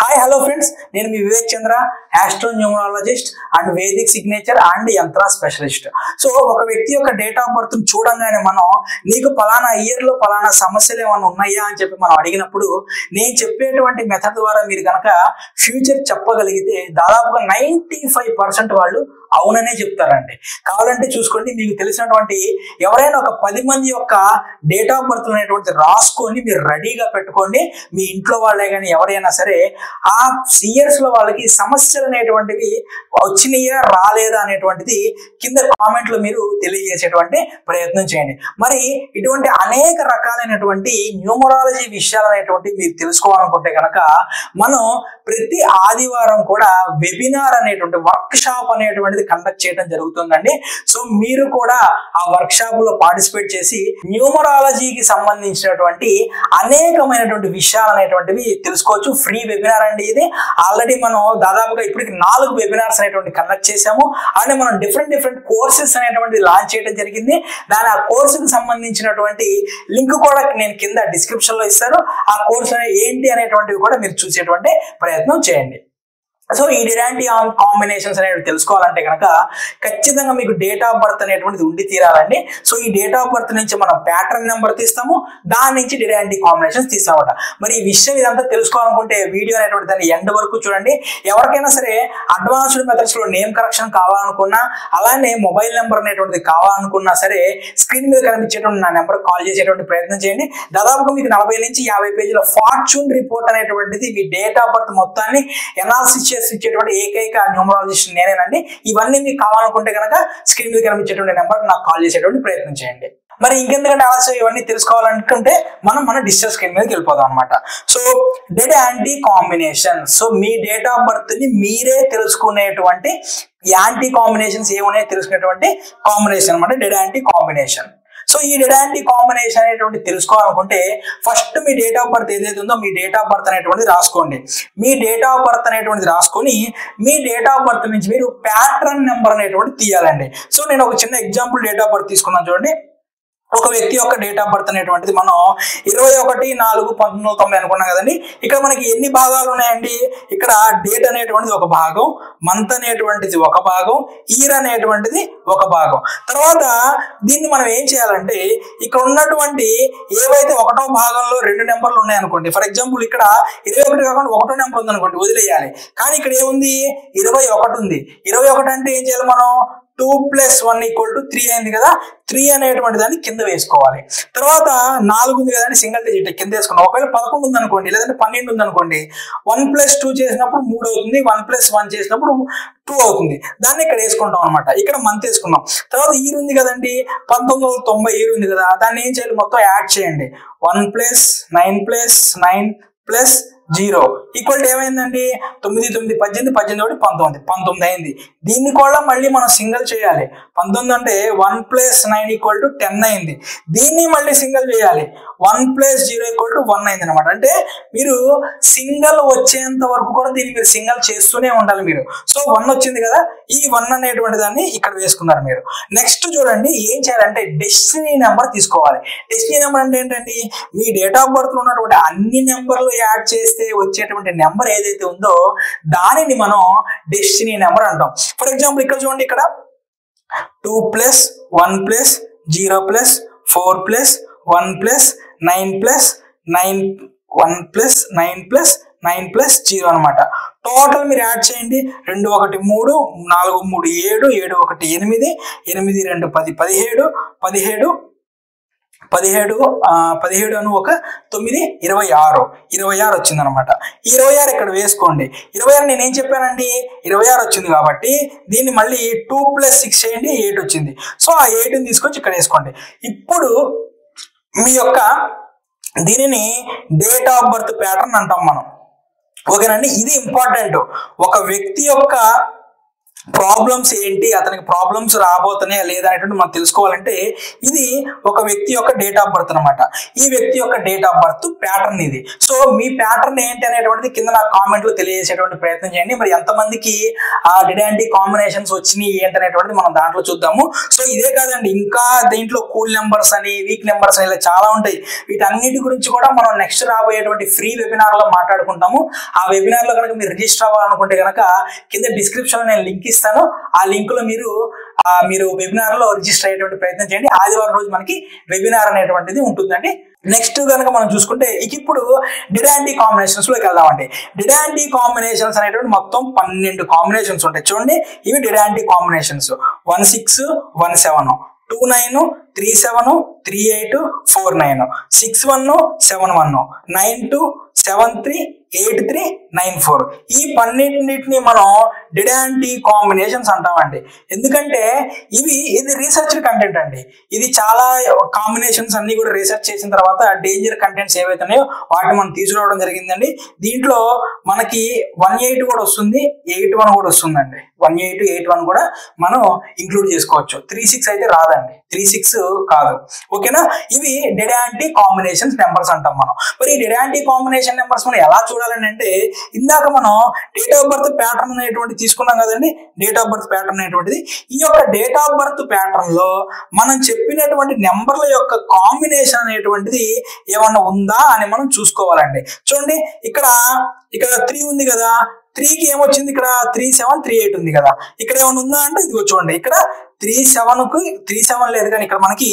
Hi hello friends, నేను మీ Vivek Chandra, astronumerologist and vedic signature and yantra specialist. So ఒక వ్యక్తి యొక్క డేట్ ఆఫ్ బర్త్ చూడంగానే మనం నీకు పలానా ఇయర్ లో పలానా సమస్యలు ఏమైనా ఉన్నాయా అని చెప్పి మనం అడిగినప్పుడు నేను చెప్పేటువంటి మెథడ్ ద్వారా మీరు కనుక ఫ్యూచర్ చెప్పగలిగితే దాదాపుగా 95% వాళ్ళు అవుననే చెప్తారండి. కావాలంటే చూసుకోండి, మీకు తెలిసినటువంటి ఎవరైనా ఒక 10 మంది యొక్క డేట్ ఆఫ్ బర్త్ అనేటువంటి రాసుకొని మీరు రెడీగా పెట్టుకోండి. మీ ఇంట్లో వాళ్ళే కానీ ఎవరైనా సరే ఆ ఇయర్స్ లో వాళ్ళకి సమస్యలు అనేటువంటివి వచ్చినాయా రాలేదా అనేటువంటిది కింద కామెంట్ లో మీరు తెలియజేసేటువంటి ప్రయత్నం చేయండి. మరి ఇటువంటి అనేక రకాలైనటువంటి న్యూమరాలజీ విషయాలు అనేటువంటివి మీరు తెలుసుకోవాలనుకుంటే కనుక మనం ప్రతి ఆదివారం కూడా వెబినార్ అనేటువంటి వర్క్ షాప్ అనేటువంటిది కండక్ట్ చేయడం జరుగుతుందండి. సో మీరు కూడా ఆ వర్క్ షాప్ లో పార్టిసిపేట్ చేసి న్యూమరాలజీకి సంబంధించినటువంటి అనేకమైనటువంటి విషయాలు అనేటువంటివి తెలుసుకోవచ్చు. ఫ్రీ వెబినార్ అండి ఇది. ఆల్రెడీ మనం దాదాపుగా ఇప్పటికి 4 వెబినార్స్ అనేటువంటి కండక్ట్ చేశాము. అలానే మనం డిఫరెంట్ కోర్సెస్ అనేటువంటి లాంచ్ చేయడం జరిగింది. దాని ఆ కోర్సుకు సంబంధించినటువంటి లింక్ కూడా నేను కింద డిస్క్రిప్షన్ లో ఇస్తాను. ఆ కోర్సు ఏంటి అనేటువంటివి కూడా మీరు చూసేటువంటి ప్రయత్నం చేయండి. సో ఈ డిరాంటి కాంబినేషన్స్ అనేవి తెలుసుకోవాలంటే కనుక ఖచ్చితంగా మీకు డేట్ ఆఫ్ బర్త్ అనేటువంటిది ఉండి తీరాలండి. సో ఈ డేట్ ఆఫ్ బర్త్ నుంచి మనం ప్యాటర్న్ నెంబర్ తీస్తాము, దాని నుంచి డిరాంటి కాంబినేషన్స్ తీస్తామట. మరి ఈ విషయం ఇదంతా తెలుసుకోవాలనుకుంటే వీడియో అనేటువంటి దాన్ని ఎండ్ వరకు చూడండి. ఎవరికైనా సరే అడ్వాన్స్డ్ మెథడ్స్ లో నేమ్ కరెక్షన్ కావాలనుకున్నా, అలానే మొబైల్ నెంబర్ అనేటువంటిది కావాలనుకున్నా సరే స్క్రీన్ మీద కనిపించేటువంటి నా నెంబర్ కాల్ చేసేటువంటి ప్రయత్నం చేయండి. దాదాపుగా మీకు 40 నుంచి 50 పేజీల ఫార్చ్యూన్ రిపోర్ట్ అనేటువంటిది మీ డేట్ ఆఫ్ బర్త్ మొత్తాన్ని ఎనాలిసిస్ ఇచ్చేటువంటి ఏకైక న్యూమరాలజిస్ట్ నేనేనండి. ఇవన్నీ మీకు కావాలనుకుంటే కనుక స్క్రీన్ మీద కనిపించేటువంటి నెంబర్ నాకు కాల్ చేసేటువంటి ప్రయత్నం చేయండి. మరి ఇంకెందుకంటే ఆలస్యం ఇవన్నీ తెలుసుకోవాలనుకుంటే మన డిజిటల్ స్క్రీన్ మీదకి వెళ్ళిపోదాం అనమాట. So date anti combination. So me date of birth ని మీరే తెలుసుకునేటువంటి యాంటీ కాంబినేషన్స్ ఏమున్నాయో తెలుసుకునేటువంటి కాంబినేషన్ అనమాట డేట్ యాంటీ కాంబినేషన్. సో ఈ డేట్ కాంబినేషన్ అనేటువంటి తెలుసుకోవాలనుకుంటే first me date of birth ఏదైతే ఉందో మీ డేట్ ఆఫ్ బర్త్ అనేటువంటిది రాసుకోండి. మీ డేట్ ఆఫ్ బర్త్ అనేటువంటిది రాసుకొని మీ డేట్ ఆఫ్ బర్త్ నుంచి మీరు ప్యాటర్న్ నెంబర్ అనేటువంటి తీయాలండి. సో నేను ఒక చిన్న ఎగ్జాంపుల్ డేట్ ఆఫ్ బర్త్ తీసుకున్నాను చూడండి. ఒక వ్యక్తి యొక్క డేట్ ఆఫ్ బర్త్ అనేటువంటిది మనం 21/4/1990 అనుకున్నాం కదండి. ఇక్కడ మనకి ఎన్ని భాగాలు ఉన్నాయండి? ఇక్కడ డేట్ అనేటువంటిది ఒక భాగం, మంత్ అనేటువంటిది ఒక భాగం, ఇయర్ అనేటువంటిది ఒక భాగం. తర్వాత దీన్ని మనం ఏం చేయాలంటే ఇక్కడ ఉన్నటువంటి ఏవైతే 1వ భాగంలో 2 నెంబర్లు ఉన్నాయనుకోండి. ఫర్ ఎగ్జాంపుల్ ఇక్కడ 21 కాకుండా 1వ నెంబర్ ఉంది అనుకోండి, వదిలేయాలి. కానీ ఇక్కడ ఏముంది? 21 ఉంది. 21 అంటే ఏం చేయాలి మనం? 2 + 1 = 3 అయింది కదా. 3 అనేటువంటి దాన్ని కింద వేసుకోవాలి. తర్వాత 4 ఉంది కదండి, సింగిల్ డిజిట్ కింద వేసుకున్నాం. ఒకవేళ 11 ఉంది అనుకోండి, లేదంటే 12 ఉంది అనుకోండి, 1 + 2 చేసినప్పుడు 3 అవుతుంది, 1 + 1 చేసినప్పుడు 2 అవుతుంది. దాన్ని ఇక్కడ వేసుకుంటాం అనమాట. ఇక్కడ మంత్ వేసుకున్నాం. తర్వాత ఇయర్ ఉంది కదండి, 1990 ఇయర్ ఉంది కదా. దాన్ని ఏం చేయాలి? మొత్తం యాడ్ చేయండి. 1 + 9 + 9 + 0 = ఏమైందండి? 9 9 18 18 19 19 అయింది. దీన్ని కూడా మళ్ళీ మనం సింగిల్ చేయాలి. 19 అంటే 1 + 9 = 10 అయింది. దీన్ని మళ్ళీ సింగిల్ చేయాలి. 1 + 0 = 1 అయింది అనమాట. అంటే మీరు సింగిల్ వచ్చేంత వరకు కూడా దీన్ని మీరు సింగిల్ చేస్తూనే ఉండాలి మీరు. సో 1 వచ్చింది కదా, ఈ 1 అనేటువంటి దాన్ని ఇక్కడ వేసుకున్నారు మీరు. నెక్స్ట్ చూడండి, ఏం చేయాలంటే డెస్టినీ నెంబర్ తీసుకోవాలి. డెస్టినీ నెంబర్ అంటే ఏంటండి? మీ డేట్ ఆఫ్ బర్త్ లో ఉన్నటువంటి అన్ని నెంబర్లు యాడ్ చేస్తే వచ్చేటువంటి నెంబర్ ఏదైతే ఉందో దానిని మనం డెస్టినీ నెంబర్ అంటాం. ఫర్ ఎగ్జాంపుల్ ఇక్కడ చూడండి, ఇక్కడ 2 + 1 + 0 + 4 + 1 + 9 + 9 1 + 9 + 9 + 0 అనమాట. టోటల్ మీరు యాడ్ చేయండి. 2 1 3 4 3 7 7 1 8 8 2 10 17 17 17 17 అను ఒక 9 26 26 వచ్చింది అనమాట. ఈ 26 ఇక్కడ వేసుకోండి. 26 నేనేం చెప్పానండి? 26 వచ్చింది కాబట్టి దీన్ని మళ్ళీ 2 + 6 చేయండి, 8 వచ్చింది. సో ఆ 8ని తీసుకొచ్చి ఇక్కడ వేసుకోండి. ఇప్పుడు మీ యొక్క దీనిని డేట్ ఆఫ్ బర్త్ ప్యాటర్న్ అంటాం మనం. ఓకేనండి, ఇది ఇంపార్టెంట్. ఒక వ్యక్తి యొక్క ప్రాబ్లమ్స్ ఏంటి, అతనికి ప్రాబ్లమ్స్ రాబోతున్నాయా లేదా అనేటువంటి మనం తెలుసుకోవాలంటే ఇది ఒక వ్యక్తి యొక్క డేట్ ఆఫ్ బర్త్ అనమాట. ఈ వ్యక్తి యొక్క డేట్ ఆఫ్ బర్త్ ప్యాటర్న్ ఇది. సో మీ ప్యాటర్న్ ఏంటి అనేటువంటిది కింద నాకు కామెంట్ లో తెలియజేసేటువంటి ప్రయత్నం చేయండి. మరి ఎంతమందికి ఆ డిడాంటీ కాంబినేషన్స్ వచ్చినాయి ఏంటి అనేటువంటిది మనం దాంట్లో చూద్దాము. సో ఇదే కాదండి, ఇంకా దీంట్లో కూల్ నెంబర్స్ అని, వీక్ నెంబర్స్ అని ఇలా చాలా ఉంటాయి. వీటన్నిటి గురించి కూడా మనం నెక్స్ట్ రాబోయేటువంటి ఫ్రీ వెబినార్ లో మాట్లాడుకుంటాము. ఆ వెబినార్ లో కనుక మీరు రిజిస్టర్ అవ్వాలనుకుంటే కనుక కింద డిస్క్రిప్షన్ లో నేను లింక్ ఇస్తాను. ఆ లింక్ లో మీరు వెబినార్ లో రిజిస్టర్ అయ్యేటువంటి ప్రయత్నం చేయండి. ఆదివారం రోజు మనకి వెబినార్ అనేటువంటిది ఉంటుందండి. నెక్స్ట్ కనుక మనం చూసుకుంటే ఇప్పుడు డిడాంటీ కాంబినేషన్స్ లోకి వెళ్దామండి. డిడాంటీ కాంబినేషన్స్ అనేటువంటి మొత్తం 12 కాంబినేషన్స్ ఉంటాయి. చూడండి, ఇవి డిడాంటీ కాంబినేషన్స్. 16, 17, 29, 37, 38, 49, 61, 71, 92, 73, 83, 94. ఈ 12 మనం డిడాంటీ కాంబినేషన్స్ అంటామండి. ఎందుకంటే ఇది రీసెర్చ్ కంటెంట్ అండి. ఇది చాలా కాంబినేషన్స్ అన్ని కూడా రీసెర్చ్ చేసిన తర్వాత డేంజర్ కంటెంట్స్ ఏవైతున్నాయో వాటిని మనం తీసుకురావడం జరిగిందండి. దీంట్లో మనకి 18 కూడా వస్తుంది, 81 కూడా వస్తుందండి. 18, 81 కూడా మనం ఇంక్లూడ్ చేసుకోవచ్చు. 36 అయితే రాదండి, 36 కాదు. ఓకేనా? ఇవి డిడాంటీ కాంబినేషన్స్ నెంబర్స్ అంటాం మనం. మరి ఈ డిడాంటీ కాంబినేషన్ నెంబర్స్ మనం ఎలా చూడాలని అంటే, ఇందాక మనం డేట్ ఆఫ్ బర్త్ ప్యాటర్న్ అనేటువంటి తీసుకున్నాం కదండి. డేట్ ఆఫ్ బర్త్ ప్యాటర్న్ అనేటువంటిది, ఈ యొక్క డేట్ ఆఫ్ బర్త్ ప్యాటర్న్ లో మనం చెప్పినటువంటి నెంబర్ల యొక్క కాంబినేషన్ అనేటువంటిది ఏమన్నా ఉందా అని మనం చూసుకోవాలండి. చూడండి, ఇక్కడ 3 ఉంది కదా, 3కి ఏమొచ్చింది, ఇక్కడ 3738 ఉంది కదా. ఇక్కడ ఏమైనా ఉందా అంటే ఇదిగో చూడండి, ఇక్కడ 37 లేదు, కానీ ఇక్కడ మనకి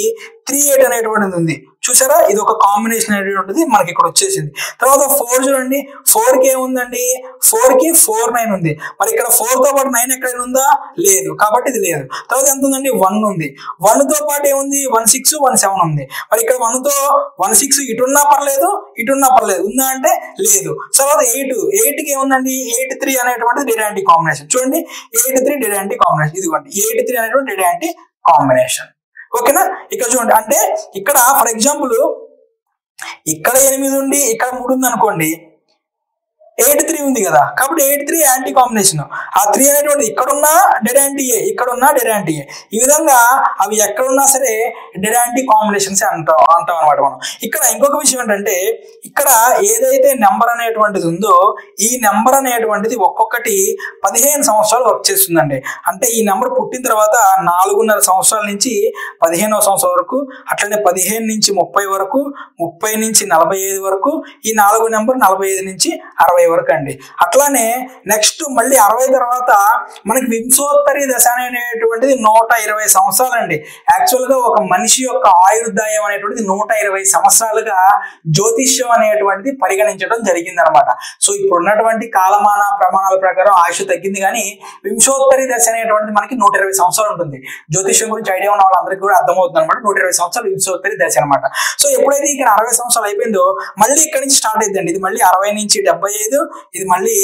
38 అనేటువంటిది ఉంది. చూసారా, ఇది ఒక కాంబినేషన్ అనేటువంటిది మనకి ఇక్కడ వచ్చేసింది. తర్వాత 4 చూడండి, 4కి ఏముందండి, 4కి 49 ఉంది. మరి ఇక్కడ 4తో పాటు 9 ఎక్కడైనా ఉందా? లేదు, కాబట్టి ఇది లేదు. తర్వాత ఎంత ఉందండి, 1 ఉంది. 1తో పాటు ఏముంది, 16, 17 ఉంది. మరి ఇక్కడ 1తో 16 ఇటున్నా పర్లేదు, ఇటున్నా పర్లేదు, ఉందా అంటే లేదు. తర్వాత 8కి ఏముందండి, 83 అనేటువంటిది డిడాంటీ కాంబినేషన్. చూడండి, 83 డిడాంటీ కాంబినేషన్. ఇదిగోండి 83 అనేటువంటి డిడాంటీ కాంబినేషన్. ఓకేనా? ఇక్కడ చూడండి, అంటే ఇక్కడ ఫర్ ఎగ్జాంపుల్ ఇక్కడ 8 ఉండి ఇక్కడ 3 ఉంది అనుకోండి, 83 ఉంది కదా, కాబట్టి 83 యాంటీ కాంబినేషన్. ఆ 3 అనేటువంటి ఇక్కడున్నా డిడాంటీయే, ఇక్కడున్నా డిడాంటీయే. ఈ విధంగా అవి ఎక్కడున్నా సరే డిడాంటీ కాంబినేషన్స్ అంటాం అనమాట మనం. ఇక్కడ ఇంకొక విషయం ఏంటంటే, ఇక్కడ ఏదైతే నెంబర్ అనేటువంటిది ఉందో ఈ నెంబర్ అనేటువంటిది ఒక్కొక్కటి 15 సంవత్సరాలు వర్క్ చేస్తుందండి. అంటే ఈ నెంబర్ పుట్టిన తర్వాత 4.5 సంవత్సరాల నుంచి 15వ సంవత్సరం వరకు, అట్లనే 15 నుంచి 30 వరకు, 30 నుంచి 45 వరకు, ఈ 4 నెంబర్ 45 నుంచి 60 వరకు అండి. అట్లానే నెక్స్ట్ మళ్ళీ 60 తర్వాత మనకి వింశోత్తరి దశ అనేటువంటిది 120 సంవత్సరాలు అండి. యాక్చువల్ గా ఒక మనిషి యొక్క ఆయుర్దాయం అనేటువంటిది 120 సంవత్సరాలుగా జ్యోతిష్యం అనేటువంటిది పరిగణించడం జరిగింది అనమాట. సో ఇప్పుడు ఉన్నటువంటి కాలమాన ప్రమాణాల ప్రకారం ఆయుష్ తగ్గింది, కానీ వింశోత్తరి దశ అనేటువంటిది మనకి 120 సంవత్సరాలు ఉంటుంది. జ్యోతిష్యం గురించి ఐడియా ఉన్న వాళ్ళందరికీ కూడా అర్థమవుతుంది అనమాట. 120 సంవత్సరాలు వింశోత్తరి దశ అనమాట. సో ఎప్పుడైతే ఇక్కడ 60 సంవత్సరాలు అయిపోయిందో మళ్ళీ ఇక్కడ నుంచి స్టార్ట్ అయిద్దండి. ఇది మళ్ళీ 60 నుంచి 75, ఇది మళ్ళీ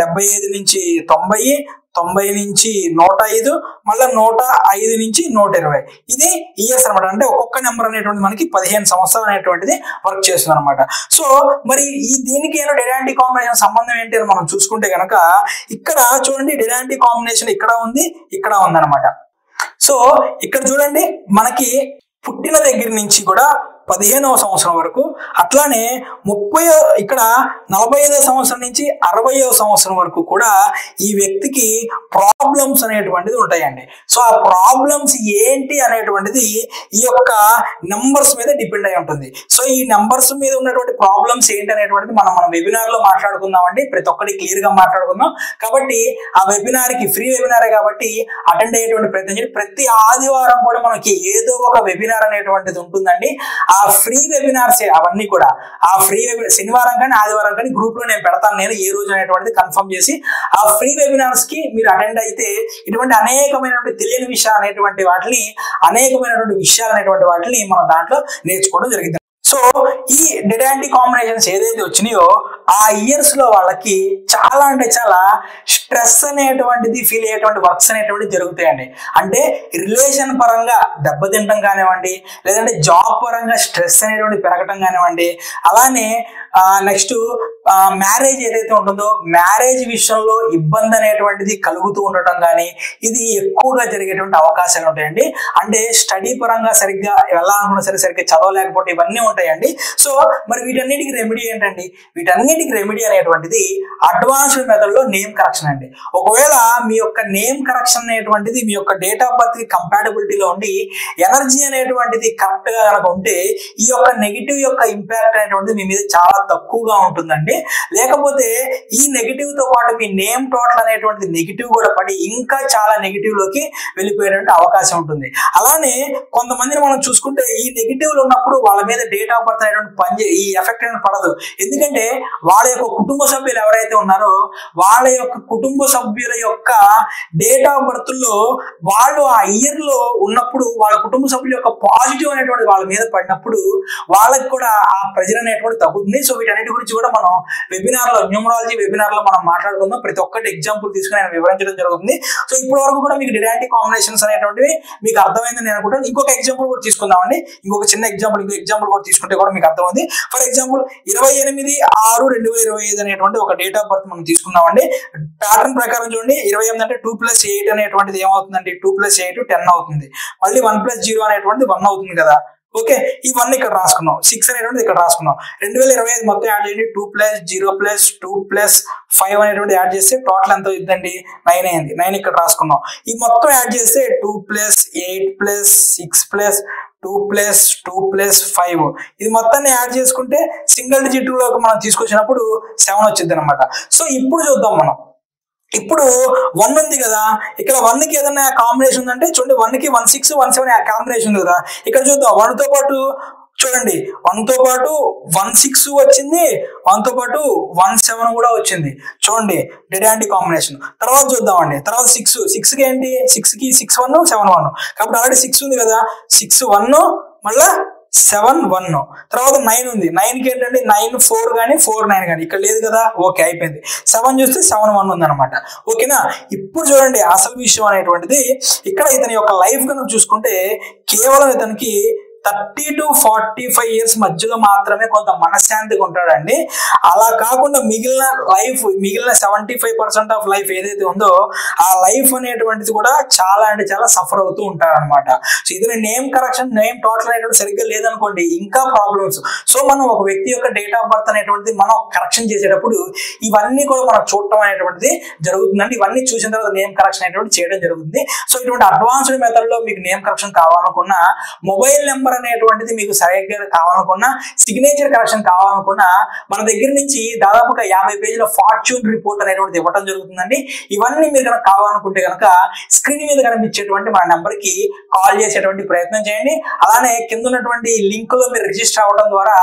75 నుంచి 90, 90 నుంచి 105, మళ్ళీ 105 నుంచి 120. ఇది ఇయర్స్ అనమాట. అంటే ఒక్కొక్క నెంబర్ అనేటువంటి మనకి 15 సంవత్సరాలు అనేటువంటిది వర్క్ చేస్తుంది అనమాట. సో మరి దీనికి ఏమో డిడాంటీ కాంబినేషన్ సంబంధం ఏంటి అని మనం చూసుకుంటే కనుక, ఇక్కడ చూడండి డిడాంటీ కాంబినేషన్ ఇక్కడ ఉంది, ఇక్కడ ఉంది అనమాట. సో ఇక్కడ చూడండి, మనకి పుట్టిన దగ్గర నుంచి కూడా 15వ సంవత్సరం వరకు, అట్లానే 45వ సంవత్సరం నుంచి 60వ సంవత్సరం వరకు కూడా ఈ వ్యక్తికి ప్రాబ్లమ్స్ అనేటువంటిది ఉంటాయండి. సో ఆ ప్రాబ్లమ్స్ ఏంటి అనేటువంటిది ఈ యొక్క నంబర్స్ మీద డిపెండ్ అయి ఉంటుంది. సో ఈ నంబర్స్ మీద ఉన్నటువంటి ప్రాబ్లమ్స్ ఏంటి అనేటువంటిది మనం వెబినార్ లో మాట్లాడుకుందామండి. ప్రతి ఒక్కటి క్లియర్ గా మాట్లాడుకుందాం. కాబట్టి ఆ వెబినార్ కి ఫ్రీ వెబినారే కాబట్టి అటెండ్ అయ్యేటువంటి ప్రయత్నం చేయండి. ప్రతి ఆదివారం కూడా మనకి ఏదో ఒక వెబినార్ అనేటువంటిది ఉంటుందండి. ఆ ఫ్రీ వెబినార్స్ అవన్నీ కూడా ఆ ఫ్రీ శనివారం కానీ ఆదివారం కానీ గ్రూప్ లో నేను పెడతాను, నేను ఏ రోజు అనేటువంటిది కన్ఫర్మ్ చేసి. ఆ ఫ్రీ వెబినార్స్ కి మీరు అటెండ్ అయితే ఇటువంటి అనేకమైనటువంటి తెలియని విషయాలు అనేటువంటి వాటిని, అనేకమైనటువంటి విషయాలు అనేటువంటి వాటిని మనం దాంట్లో నేర్చుకోవడం జరిగింది. సో ఈ డెడ్ యాంటీ కాంబినేషన్స్ ఏదైతే వచ్చినాయో ఆ ఇయర్స్ లో వాళ్ళకి చాలా అంటే చాలా స్ట్రెస్ అనేటువంటిది ఫీల్ అయ్యేటువంటి వర్క్స్ అనేటువంటివి జరుగుతాయండి. అంటే రిలేషన్ పరంగా దెబ్బతింటం కానివ్వండి, లేదంటే జాబ్ పరంగా స్ట్రెస్ అనేటువంటి పెరగటం కానివ్వండి, అలానే నెక్స్ట్ మ్యారేజ్ ఏదైతే ఉంటుందో మ్యారేజ్ విషయంలో ఇబ్బంది అనేటువంటిది కలుగుతూ ఉండటం కానీ ఇది ఎక్కువగా జరిగేటువంటి అవకాశాలు ఉంటాయండి. అంటే స్టడీ పరంగా సరిగ్గా వెళ్ళాలనుకున్నా సరే సరిగ్గా చదవలేకపోతే ఇవన్నీ ఉంటాయండి. సో మరి వీటన్నిటికి రెమెడీ ఏంటండి? వీటన్నిటికి రెమెడీ అనేటువంటిది అడ్వాన్స్డ్ మెథడ్ లో నేమ్ కరెక్షన్ అండి. ఒకవేళ మీ యొక్క నేమ్ కరెక్షన్ అనేటువంటిది మీ యొక్క డేట్ ఆఫ్ బర్త్ కి కంపాటబిలిటీలో ఉండి ఎనర్జీ అనేటువంటిది కరెక్ట్ గా కనుక ఉంటే ఈ యొక్క నెగిటివ్ యొక్క ఇంపాక్ట్ అనేటువంటిది మీ మీద చాలా తక్కువగా ఉంటుందండి. లేకపోతే ఈ నెగిటివ్ తో పాటు మీ నేమ్ టోటల్ అనేటువంటిది నెగిటివ్ కూడా పడి ఇంకా చాలా నెగిటివ్ లోకి వెళ్ళిపోయేటువంటి అవకాశం ఉంటుంది. అలానే కొంతమందిని మనం చూసుకుంటే ఈ నెగిటివ్ లో ఉన్నప్పుడు వాళ్ళ మీద డేట్ ఆఫ్ బర్త్ అనేటువంటి ఈ ఎఫెక్ట్ అనేది పడదు. ఎందుకంటే వాళ్ళ యొక్క కుటుంబ సభ్యులు ఎవరైతే ఉన్నారో వాళ్ళ యొక్క కుటుంబ సభ్యుల యొక్క డేట్ ఆఫ్ బర్త్ లో వాళ్ళు ఆ ఇయర్ లో ఉన్నప్పుడు వాళ్ళ కుటుంబ సభ్యుల యొక్క పాజిటివ్ అనేటువంటి వాళ్ళ మీద పడినప్పుడు వాళ్ళకి కూడా ఆ ప్రెజర్ అనేటువంటి తగ్గుతుంది. సో వీటన్నిటి గురించి కూడా మనం వెబినార్ లో న్యూమరాలజీ వెబినార్ లో మనం మాట్లాడుకుందాం. ప్రతి ఒక్కటి ఎగ్జాంపుల్ తీసుకుని నేను వివరించడం జరుగుతుంది. సో ఇప్పటి వరకు కూడా మీకు డెడ్ యాంటీ కాంబినేషన్స్ అనేటువంటివి మీకు అర్థమైందని నేను అనుకుంటాను. ఇంకొక ఎగ్జాంపుల్ కూడా తీసుకుందామండి. ఇంకొక చిన్న ఎగ్జాంపుల్ కూడా తీసుకుంటే కూడా మీకు అర్థమైంది. ఫర్ ఎగ్జాంపుల్ 28/6/2025 అనేటువంటి ఒక డేట్ ఆఫ్ బర్త్ మనం తీసుకుందామండి. ప్యాటర్న్ ప్రకారం చూడండి, 28 అంటే 2+8 అనేటువంటిది ఏమవుతుందండి? 2+8 10 అవుతుంది. మళ్ళీ 1+0 అనేటువంటిది 1 అవుతుంది కదా. ఓకే, ఈ 1 ఇక్కడ రాసుకున్నాం, 6 అనేటువంటిది ఇక్కడ రాసుకున్నాం. 2025 మొత్తం యాడ్ చేయండి. 2+0+2+5 అనేటువంటి యాడ్ చేస్తే టోటల్ ఎంత అవుతుందండి? 9 అయింది. 9 ఇక్కడ రాసుకున్నాం. ఈ మొత్తం యాడ్ చేస్తే 2+8+6+2+2+5 ఇది మొత్తాన్ని యాడ్ చేసుకుంటే సింగిల్ డిజిట్ లోకి మనం తీసుకొచ్చినప్పుడు 7 వచ్చింది అనమాట. సో ఇప్పుడు చూద్దాం మనం. ఇప్పుడు 1 ఉంది కదా, ఇక్కడ 1 కి ఏదైనా కాంబినేషన్ ఉందంటే చూడండి, 1 కి 16 17 కాంబినేషన్ ఉంది కదా. ఇక్కడ చూద్దాం 1 తో పాటు చూడండి, 1 తో పాటు 16 వచ్చింది, 1 తో పాటు 17 కూడా వచ్చింది. చూడండి డెడ్ యాంటీ కాంబినేషన్. తర్వాత చూద్దామండి, తర్వాత 6 కి ఏంటి? 6 కి 6 1 7 1 కాబట్టి ఆల్రెడీ 6 ఉంది కదా, 6 1 మళ్ళా 7 1. తర్వాత 9 ఉంది, 9 కి ఏంటంటే 9 4 కానీ 4 9 కానీ ఇక్కడ లేదు కదా. ఓకే, అయిపోయింది. 7 చూస్తే 7 1 ఉంది అనమాట. ఓకేనా? ఇప్పుడు చూడండి అసలు విషయం అనేటువంటిది ఇక్కడ ఇతని యొక్క లైఫ్ కనుక చూసుకుంటే కేవలం ఇతనికి 30 to 45 ఇయర్స్ మధ్యలో మాత్రమే కొంత మనశ్శాంతిగా ఉంటాడండి. అలా కాకుండా మిగిలిన 75% ఆఫ్ లైఫ్ ఏదైతే ఉందో ఆ లైఫ్ అనేటువంటిది కూడా చాలా అంటే చాలా సఫర్ అవుతూ ఉంటారు అనమాట. సో ఇది నేమ్ కరెక్షన్, నేమ్ టోటల్ అనేటువంటి సరిగ్గా లేదనుకోండి ఇంకా ప్రాబ్లమ్స్. సో మనం ఒక వ్యక్తి యొక్క డేట్ ఆఫ్ బర్త్ అనేటువంటిది మనం కరెక్షన్ చేసేటప్పుడు ఇవన్నీ కూడా మనం చూడటం అనేటువంటిది జరుగుతుందండి. ఇవన్నీ చూసిన తర్వాత నేమ్ కరెక్షన్ అనేటువంటి చేయడం జరుగుతుంది. సో ఇటువంటి అడ్వాన్స్డ్ మెథడ్ లో మీకు నేమ్ కరెక్షన్ కావాలనుకున్నా, మొబైల్ నెంబర్ అనేటువంటిది మీకు సరిగ్గా కావాలనుకున్నా, సిగ్నేచర్ కరెక్షన్ కావాలనుకున్నా మన దగ్గర నుంచి దాదాపుగా 50 పేజీల ఫార్చ్యూన్ రిపోర్ట్ అనేటువంటిది ఇవ్వడం జరుగుతుందండి. ఇవన్నీ మీరు కనుక కావాలనుకుంటే కనుక స్క్రీన్ మీద కనిపించేటువంటి మన నెంబర్ కి కాల్ చేసేటువంటి ప్రయత్నం చేయండి. అలానే కింద ఉన్నటువంటి లింక్ లో మీరు రిజిస్టర్ అవ్వడం ద్వారా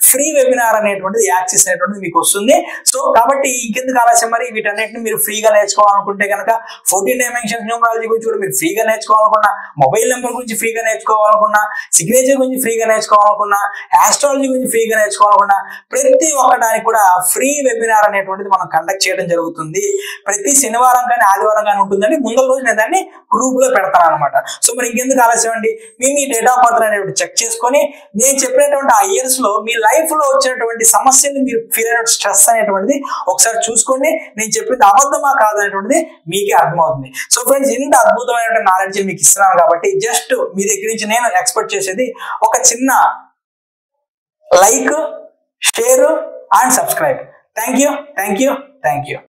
ఫ్రీ వెబినార్ అనేటువంటిది యాక్సెస్ అనేటువంటిది మీకు వస్తుంది. సో కాబట్టి ఇంకెందుకు ఆలస్యం, మరి వీటన్నిటిని మీరు ఫ్రీగా నేర్చుకోవాలనుకుంటే కనుక 14 డైమెన్షన్స్ న్యూమరాలజీ గురించి కూడా మీరు ఫ్రీగా నేర్చుకోవాలనుకున్నా, మొబైల్ నెంబర్ గురించి ఫ్రీగా నేర్చుకోవాలనుకున్నా, సిగ్నేచర్ గురించి ఫ్రీగా నేర్చుకోవాలనుకున్నా, ఆస్ట్రాలజీ గురించి ఫ్రీగా నేర్చుకోవాలనుకున్నా ప్రతి ఒక్కదానికి కూడా ఫ్రీ వెబినార్ అనేటువంటిది మనం కండక్ట్ చేయడం జరుగుతుంది. ప్రతి శనివారం కానీ ఆదివారం కానీ ఉంటుందండి. ముందు రోజు నేను దాన్ని గ్రూప్ లో పెడతాను అనమాట. సో మరి ఇంకెందుకు ఆలస్యం అండి, మీ డేట్ ఆఫ్ బర్త్ అనేటువంటి చెక్ చేసుకొని నేను చెప్పినటువంటి ఆ ఇయర్స్ లో మీ లైఫ్ లో వచ్చినటువంటి సమస్యలు మీరు ఫీల్ అయిన స్ట్రెస్ అనేటువంటిది ఒకసారి చూసుకోండి. నేను చెప్పింది అబద్ధమా కాదనేటువంటిది మీకే అర్థమవుతుంది. సో ఫ్రెండ్స్, ఇంత అద్భుతమైనటువంటి నాలెడ్జ్ మీకు ఇస్తున్నాను కాబట్టి జస్ట్ మీ దగ్గర నుంచి నేను ఎక్స్పెక్ట్ చేసేది ఒక చిన్న like, share and subscribe. Thank you.